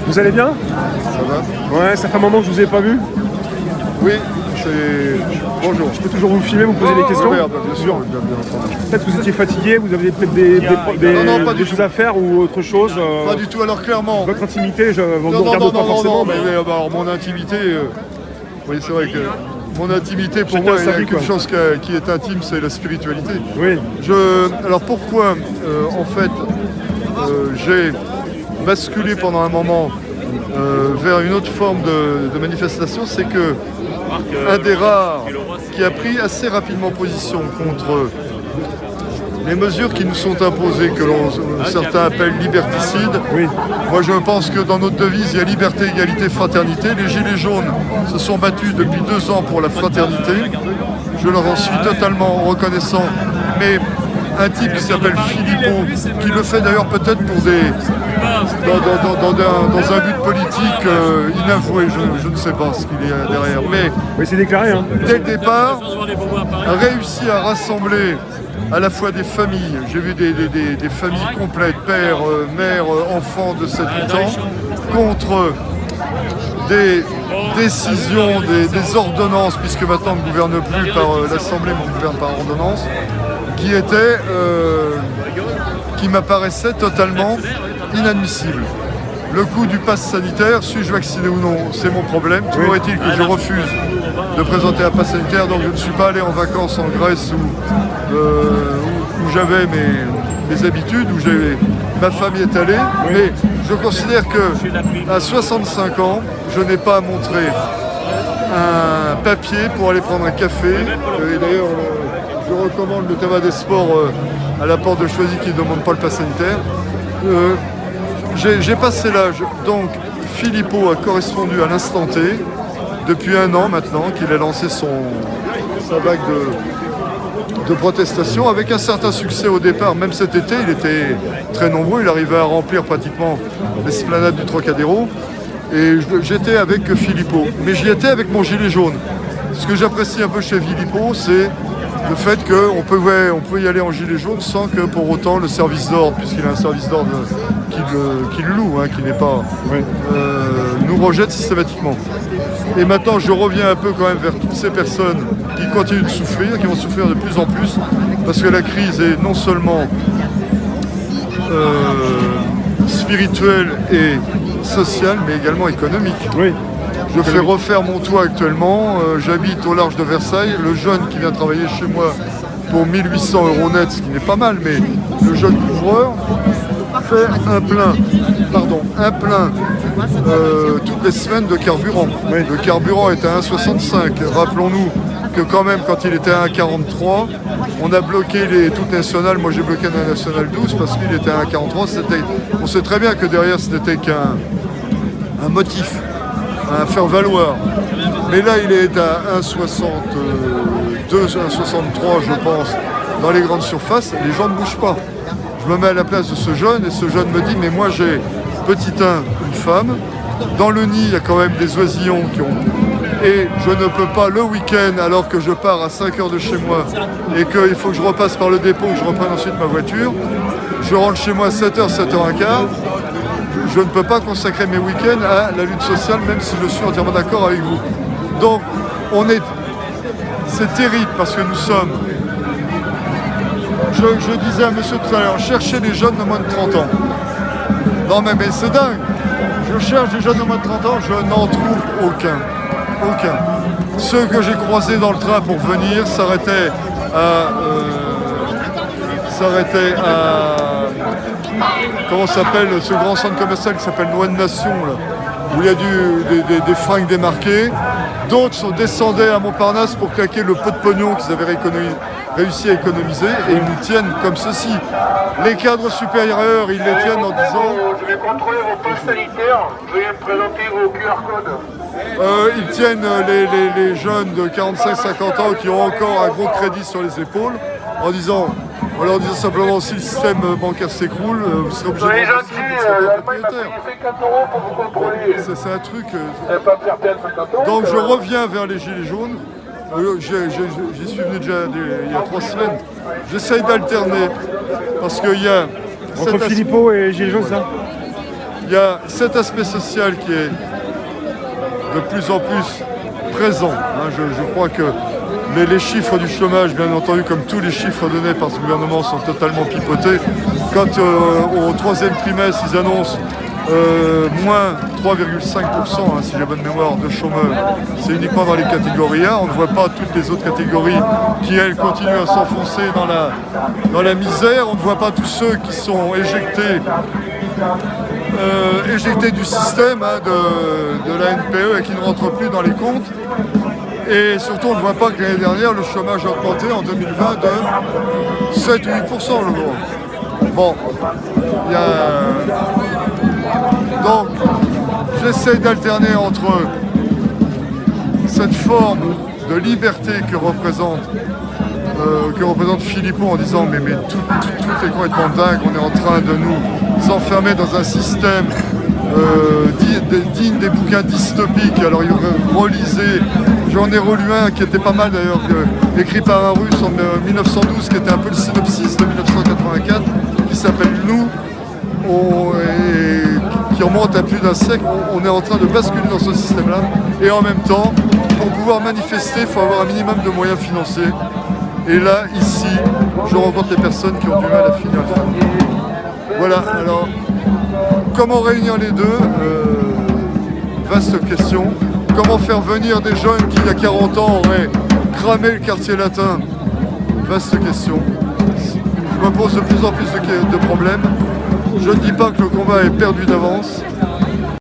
Vous allez bien? Ça va? Ouais, ça fait un moment que je vous ai pas vu. Oui, c'est... Bonjour. Je peux toujours vous filmer, vous poser des questions? Oui, bien sûr, bien entendu. Peut-être que vous étiez fatigué, vous aviez peut-être Non, pas des du choses tout. à faire ou autre chose. Pas du tout, alors clairement... Votre intimité, je ne Non, regarde pas forcément. mais alors mon intimité... oui, c'est vrai que mon intimité, pour Chacun moi, il y sa a vie, quelque quoi. chose qui est intime, c'est la spiritualité. Oui, Alors pourquoi, en fait, j'ai basculé pendant un moment vers une autre forme de manifestation, c'est que un des rares qui a pris assez rapidement position contre les mesures qui nous sont imposées, que certains appellent liberticides. oui. Moi, je pense que dans notre devise, il y a liberté, égalité, fraternité. Les Gilets jaunes se sont battus depuis 2 ans pour la fraternité. Je leur en suis totalement reconnaissant. Mais un type qui s'appelle Philippot, qui le fait d'ailleurs peut-être pour dans un but politique inavoué, je ne sais pas ce qu'il y a derrière. Mais Oui, c'est déclaré. Hein. dès le départ, a réussi à rassembler à la fois des familles, j'ai vu des familles complètes, pères, mères, enfants de 7-8 ans, contre des décisions, des ordonnances, puisque maintenant on ne gouverne plus par l'Assemblée, mais on gouverne par ordonnance, qui m'apparaissaient totalement inadmissibles. Le coût du pass sanitaire, suis-je vacciné ou non, c'est mon problème. Toujours est-il que je refuse de présenter un pass sanitaire, donc je ne suis pas allé en vacances en Grèce où j'avais mes habitudes, où ma famille est allée. Mais je considère qu'à 65 ans, je n'ai pas à montrer un papier pour aller prendre un café. Et d'ailleurs, je recommande le tabac des sports à la porte de Choisy qui ne demande pas le pass sanitaire. J'ai passé l'âge, donc Philippot a correspondu à l'instant T, depuis 1 an maintenant qu'il a lancé sa vague de protestation, avec un certain succès au départ, même cet été, il était très nombreux, il arrivait à remplir pratiquement l'esplanade du Trocadéro, et j'étais avec Philippot, mais j'y étais avec mon gilet jaune. Ce que j'apprécie un peu chez Philippot, c'est le fait qu'on peut y aller en gilet jaune sans que pour autant le service d'ordre, puisqu'il a un service d'ordre qui le loue, qui n'est pas, nous rejette systématiquement. Et maintenant je reviens un peu quand même vers toutes ces personnes qui continuent de souffrir, qui vont souffrir de plus en plus, parce que la crise est non seulement spirituelle et sociale, mais également économique. Oui. Je fais refaire mon toit actuellement, j'habite au large de Versailles. Le jeune qui vient travailler chez moi pour 1 800 € net, ce qui n'est pas mal, mais le jeune couvreur fait un plein toutes les semaines de carburant. Oui. Le carburant est à 1,65. Rappelons-nous que quand même quand il était à 1,43, on a bloqué les toutes nationales. Moi j'ai bloqué la nationale 12 parce qu'il était à 1,43. On sait très bien que derrière ce n'était qu'un motif à faire valoir. Mais là, il est à 1,62, 1,63, je pense, dans les grandes surfaces. Les gens ne bougent pas. Je me mets à la place de ce jeune et ce jeune me dit, mais moi j'ai petit 1, une femme. Dans le nid, il y a quand même des oisillons et je ne peux pas le week-end, alors que je pars à 5 heures de chez moi et qu'il faut que je repasse par le dépôt, que je reprenne ensuite ma voiture. Je rentre chez moi à 7h, 7h15. Je ne peux pas consacrer mes week-ends à la lutte sociale, même si je suis entièrement d'accord avec vous. Donc, c'est terrible parce que nous sommes, je disais à monsieur tout à l'heure, cherchez les jeunes de moins de 30 ans. Non mais c'est dingue. Je cherche des jeunes de moins de 30 ans, je n'en trouve aucun. Ceux que j'ai croisés dans le train pour venir s'arrêtaient à comment s'appelle ce grand centre commercial qui s'appelle Noix de Nation, là, où il y a des fringues démarquées. D'autres descendaient à Montparnasse pour claquer le peu de pognon qu'ils avaient réussi à économiser, et ils nous tiennent comme ceci. Les cadres supérieurs, ils les tiennent en disant... Je vais contrôler vos passes sanitaires, veuillez me présenter vos QR codes. Ils tiennent les jeunes de 45-50 ans qui ont encore un gros crédit sur les épaules, en leur disant simplement si le système bancaire s'écroule, vous serez obligé de Soyez rembourser gentil, pour certains l'Allemagne m'a propriétaires. payé 50 € pour vous contrôler. C'est un truc... Elle pas me faire perdre 50 €. Donc je reviens vers les Gilets jaunes. J'y suis venu déjà il y a 3 semaines. J'essaye d'alterner parce qu'il y a... Entre Philippot et Gilles Jaune, ça? il y a cet aspect social qui est de plus en plus présent. Hein. Je crois que les chiffres du chômage, bien entendu, comme tous les chiffres donnés par ce gouvernement, sont totalement pipotés. Quand au troisième trimestre, ils annoncent moins 3,5%, hein, si j'ai bonne mémoire, de chômeurs, c'est uniquement dans les catégories A. On ne voit pas toutes les autres catégories qui, elles, continuent à s'enfoncer dans la misère. On ne voit pas tous ceux qui sont éjectés du système, hein, de la NPE et qui ne rentrent plus dans les comptes. Et surtout, on ne voit pas que l'année dernière, le chômage a augmenté en 2020 de 7 ou 8%, je crois. Bon, il y a... Donc, j'essaie d'alterner entre cette forme de liberté que représente Philippot en disant mais tout est complètement dingue, on est en train de nous enfermer dans un système digne des bouquins dystopiques. Alors il relisait, j'en ai relu un qui était pas mal d'ailleurs, écrit par un russe en 1912, qui était un peu le synopsis de 1984, qui s'appelle Nous, et qui remonte à plus d'un siècle. On est en train de basculer dans ce système-là, et en même temps, pour pouvoir manifester, il faut avoir un minimum de moyens financiers. Et là, ici, je rencontre des personnes qui ont du mal à finir le fin. Voilà, alors, comment réunir les deux vaste question. Comment faire venir des jeunes qui, il y a 40 ans, auraient cramé le quartier latin? Vaste question. Je me pose de plus en plus de problèmes. Je ne dis pas que le combat est perdu d'avance.